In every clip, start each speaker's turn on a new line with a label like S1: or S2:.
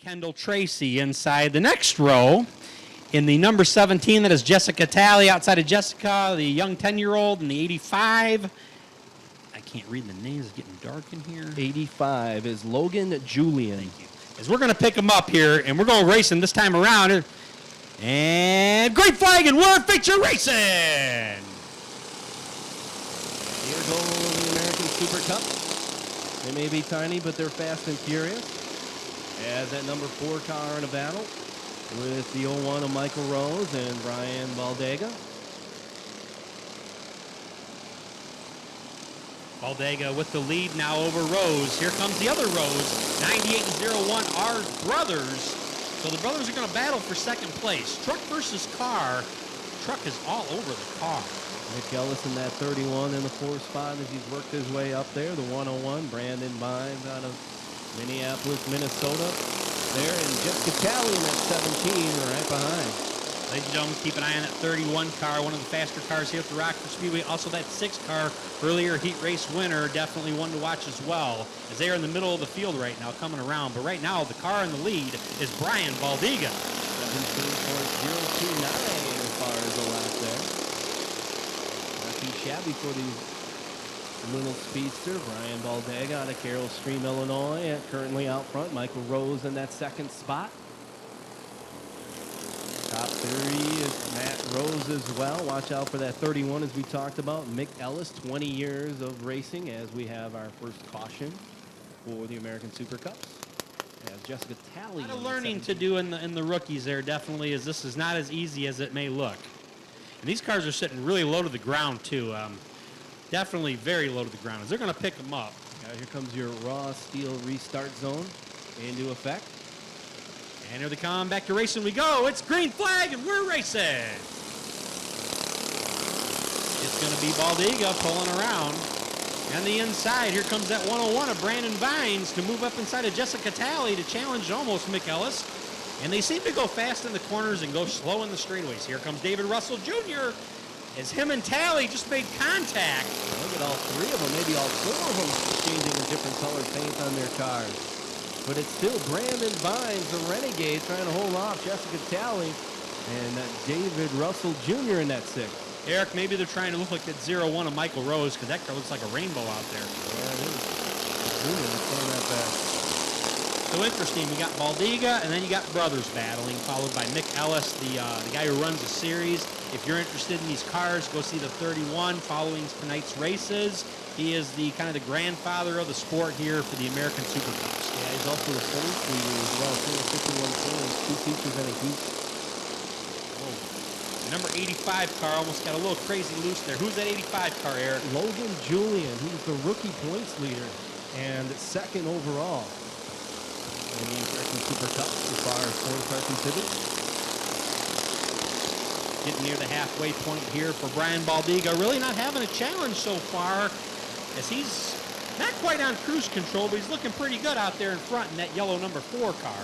S1: Kendall Tracy inside the next row. In the number 17, that is Jessica Talley. Outside of Jessica, the young 10-year-old in the 85. I can't read the names. It's getting dark in here.
S2: 85 is Logan Julian.
S1: Thank you. As we're going to pick him up here, and we're going racing this time around. And great flag, and we're feature racing.
S2: Here goes the American Super Cup. They may be tiny, but they're fast and furious. As that number 4 car in a battle with the 01 of Michael Rose and Brian Baldega.
S1: Baldega with the lead now over Rose. Here comes the other Rose. 98 and 01 are brothers. So the brothers are going to battle for second place. Truck versus car. Truck is all over the car.
S2: Nick Ellis in that 31 in the 4th spot as he's worked his way up there. The 101, Brandon Bynes out of Minneapolis, Minnesota. There, and Jessica Talley in that 17 right behind.
S1: Ladies and gentlemen, keep an eye on that 31 car, one of the faster cars here at the Rockford Speedway. Also that 6 car, earlier heat race winner, definitely one to watch as well, as they are in the middle of the field right now, coming around. But right now, the car in the lead is Brian Baldega.
S2: 17.029 as far as the lap there. Not too shabby for these little speedster. Brian Baldega out of Carroll Stream, Illinois, currently out front. Michael Rose in that 2nd spot. Top 3 is Matt Rose as well. Watch out for that 31 as we talked about. Mick Ellis, 20 years of racing as we have our first caution for the American Super Cups. As Jessica Talley.
S1: A lot of learning to do in the rookies there, definitely, as this is not as easy as it may look. And these cars are sitting really low to the ground too. Definitely very low to the ground as they're going to pick them up.
S2: Here comes your raw steel restart zone into effect.
S1: And here they come, back to racing we go. It's green flag, and we're racing. It's going to be Baldega pulling around. And the inside, here comes that 101 of Brandon Bynes to move up inside of Jessica Talley to challenge almost Mick Ellis. And they seem to go fast in the corners and go slow in the straightaways. Here comes David Russell Jr. as him and Talley just made contact.
S2: Look at all 3 of them, maybe all 4 of them changing a different color paint on their cars. But it's still Brandon Bynes, the renegade, trying to hold off Jessica Talley and David Russell Jr. in that 6.
S1: Eric, maybe they're trying to look like that 01 of Michael Rose, because that car looks like a rainbow out there.
S2: Yeah, it is. Jr. is throwing that back.
S1: So interesting. You got Baldega, and then you got brothers battling, followed by Mick Ellis, the guy who runs the series. If you're interested in these cars, go see the 31 following tonight's races. He is the kind of the grandfather of the sport here for the American Super Cups.
S2: Yeah, he's also the points leader as well. 51 points, 2 features and a heat.
S1: Number 85 car almost got a little crazy loose there. Who's that 85 car, Eric?
S2: Logan Julian. He's the rookie points leader and 2nd overall in the American Super Cup as far as points are considered.
S1: Getting near the halfway point here for Brian Baldega. Really not having a challenge so far, as he's not quite on cruise control, but he's looking pretty good out there in front in that yellow number 4 car.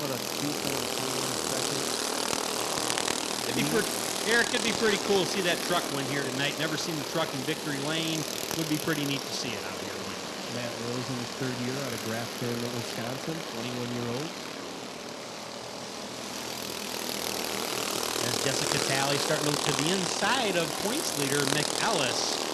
S2: What a 2.2 second.
S1: Eric, it'd be pretty cool to see that truck win here tonight. Never seen the truck in victory lane. Would be pretty neat to see it out here.
S2: Matt Rose in his 3rd year out of Grafton, Wisconsin, 21-year-old.
S1: As Jessica Talley starting to look to the inside of points leader Mick Ellis.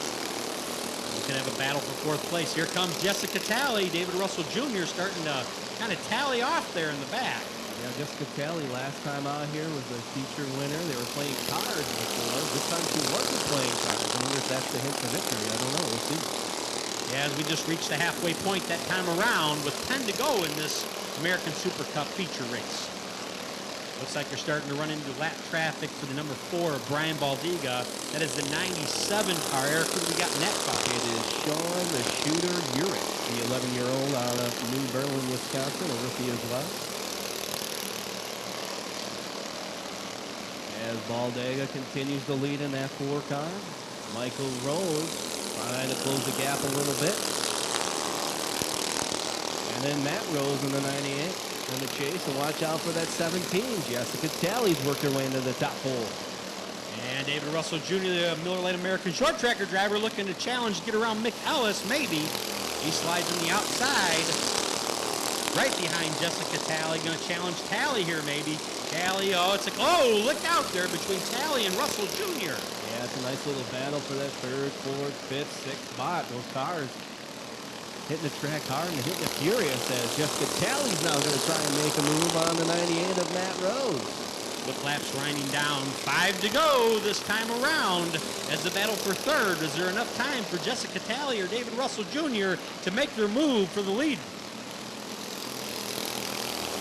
S1: We can have a battle for 4th place. Here comes Jessica Talley. David Russell Jr. starting to kind of tally off there in the back.
S2: Yeah, Jessica Talley last time out here was a feature winner. They were playing cards before. This time she wasn't playing cards. I wonder if that's the hint to victory. I don't know. We'll see.
S1: Yeah, as we just reached the halfway point that time around with 10 to go in this American Super Cup feature race. Looks like you're starting to run into lap traffic for the number 4 of Brian Baldega. That is the 97 car. Eric, who do we got in that car?
S2: It is Sean the Shooter Urich, the 11-year-old out of New Berlin, Wisconsin, a rookie as well. As Baldega continues to lead in that 4 car, Michael Rose trying to close the gap a little bit. And then Matt Rose in the 98. In the chase, and watch out for that 17. Jessica Talley's worked her way into the top 4.
S1: And David Russell Jr., the Miller Lite American short tracker driver, looking to challenge, get around Mick Ellis, maybe. He slides on the outside. right behind Jessica Talley. Going to challenge Talley here, maybe. Talley, oh, it's like, oh, look out there between Talley and Russell Jr.
S2: Yeah, it's a nice little battle for that third, fourth, fifth, sixth spot. Those cars hitting the track hard and hitting it furious as Jessica Talley's now going to try and make a move on the 98 of Matt Rose.
S1: Quick laps winding down. 5 to go this time around as the battle for third. Is there enough time for Jessica Talley or David Russell Jr. to make their move for the lead?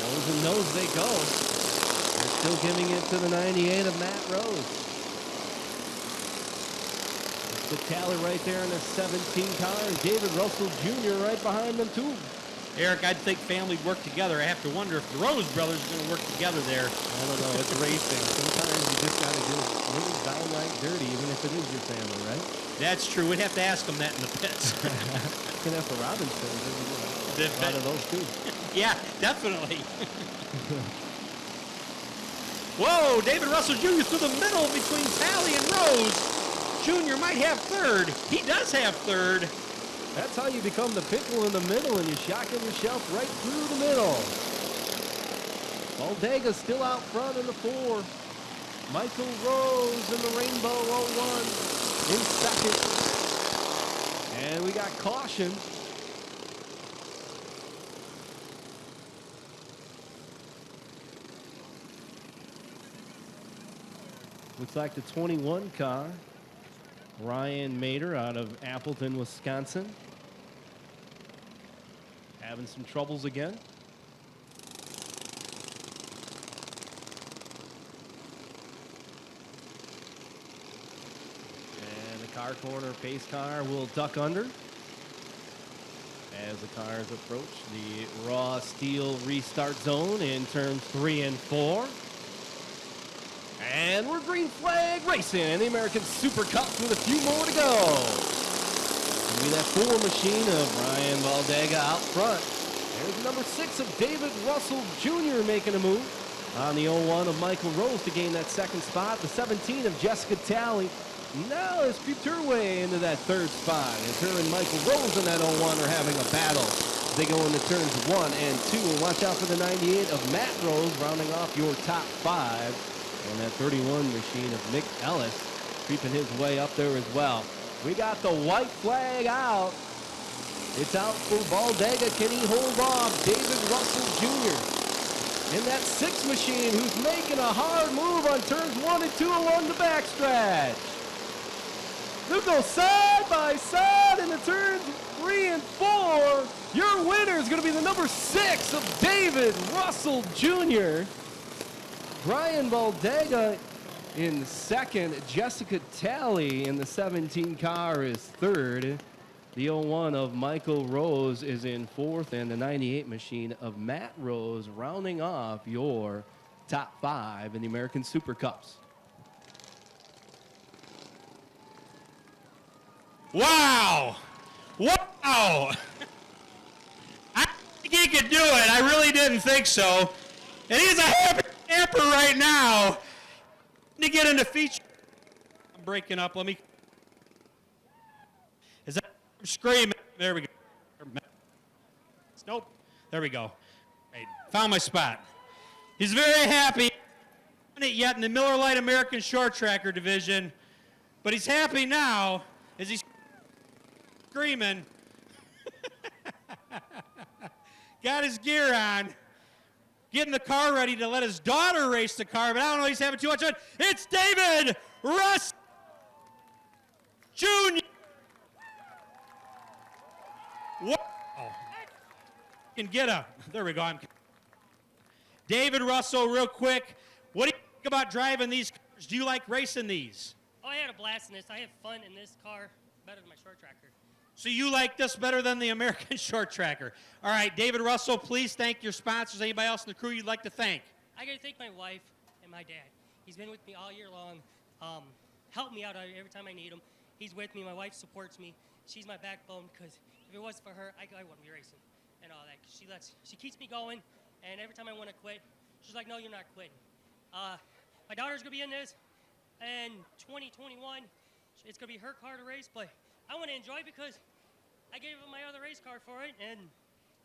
S2: Nose and nose they go. They're still giving it to the 98 of Matt Rose. The Talley right there in the 17 car, and David Russell Jr. right behind them too.
S1: Eric, I'd think families work together. I have to wonder if the Rose brothers are going to work together there.
S2: I don't know. It's racing. Sometimes you just got to do it a little downright dirty, even if it is your family, right?
S1: That's true. We'd have to ask them that in the pits.
S2: Can have for Robinson. A lot of those too.
S1: Yeah, definitely. Whoa, David Russell Jr. through the middle between Talley and Rose. Jr. might have third. He does have third.
S2: That's how you become the pickle in the middle, and you shotgun yourself right through the middle. Baldega's still out front in the 4. Michael Rose in the Rainbow 01 in second. And we got caution. Looks like the 21 car. Ryan Mader out of Appleton, Wisconsin. Having some troubles again. And the car corner pace car will duck under as the cars approach the raw steel restart zone in turns 3 and 4. And we're green flag racing in the American Super Cup with a few more to go. It'll be that 4 machine of Ryan Baldega out front. There's number 6 of David Russell Jr. making a move on the 01 of Michael Rose to gain that second spot. The 17 of Jessica Talley now has creeped her way into that third spot. As her and Michael Rose in that 01 are having a battle. They go into turns 1 and 2. And watch out for the 98 of Matt Rose rounding off your top 5. And that 31 machine of Mick Ellis creeping his way up there as well. We got the white flag out. It's out for Baldega. Can he hold off David Russell Jr.? And that 6 machine who's making a hard move on turns 1 and 2 along the backstretch. They'll go side by side in the turns 3 and 4. Your winner is going to be the number 6 of David Russell Jr. Brian Baldega in second. Jessica Talley in the 17 car is third. The 01 of Michael Rose is in fourth, and the 98 machine of Matt Rose rounding off your top 5 in the American Super Cups.
S1: Wow! Wow! I think he could do it. I really didn't think so. And he's a happy camper right now. To get into feature. I'm breaking up. Let me. Is that screaming? There we go. Nope. There we go. Right. Found my spot. He's very happy. Not yet in the Miller Lite American Short Tracker division, but he's happy now as he's screaming. Got his gear on. Getting the car ready to let his daughter race the car, but I don't know, he's having too much fun. It's David Russell Jr. Wow. Can get a, there we go. David Russell, real quick, what do you think about driving these cars? Do you like racing these?
S3: Oh, I had a blast in this. I had fun in this car better than my short tracker.
S1: So you like this better than the American Short Tracker. All right, David Russell, please thank your sponsors. Anybody else in the crew you'd like to thank?
S3: I got to thank my wife and my dad. He's been with me all year long, helped me out every time I need him. He's with me. My wife supports me. She's my backbone because if it wasn't for her, I wouldn't be racing and all that. She keeps me going, and every time I want to quit, she's like, no, you're not quitting. My daughter's going to be in this, and 2021, it's going to be her car to race, but I want to enjoy it because I gave her my other race car for it, and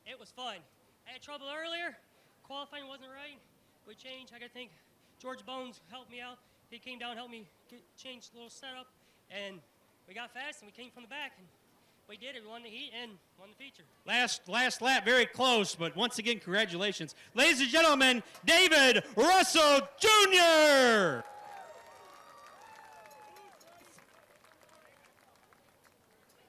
S3: it was fun. I had trouble earlier. Qualifying wasn't right. We changed. I got to think George Bones helped me out. He came down, helped me change the little setup, and we got fast, and we came from the back, and we did it. We won the heat and won the feature.
S1: Last lap, very close, but once again, congratulations. Ladies and gentlemen, David Russell Jr.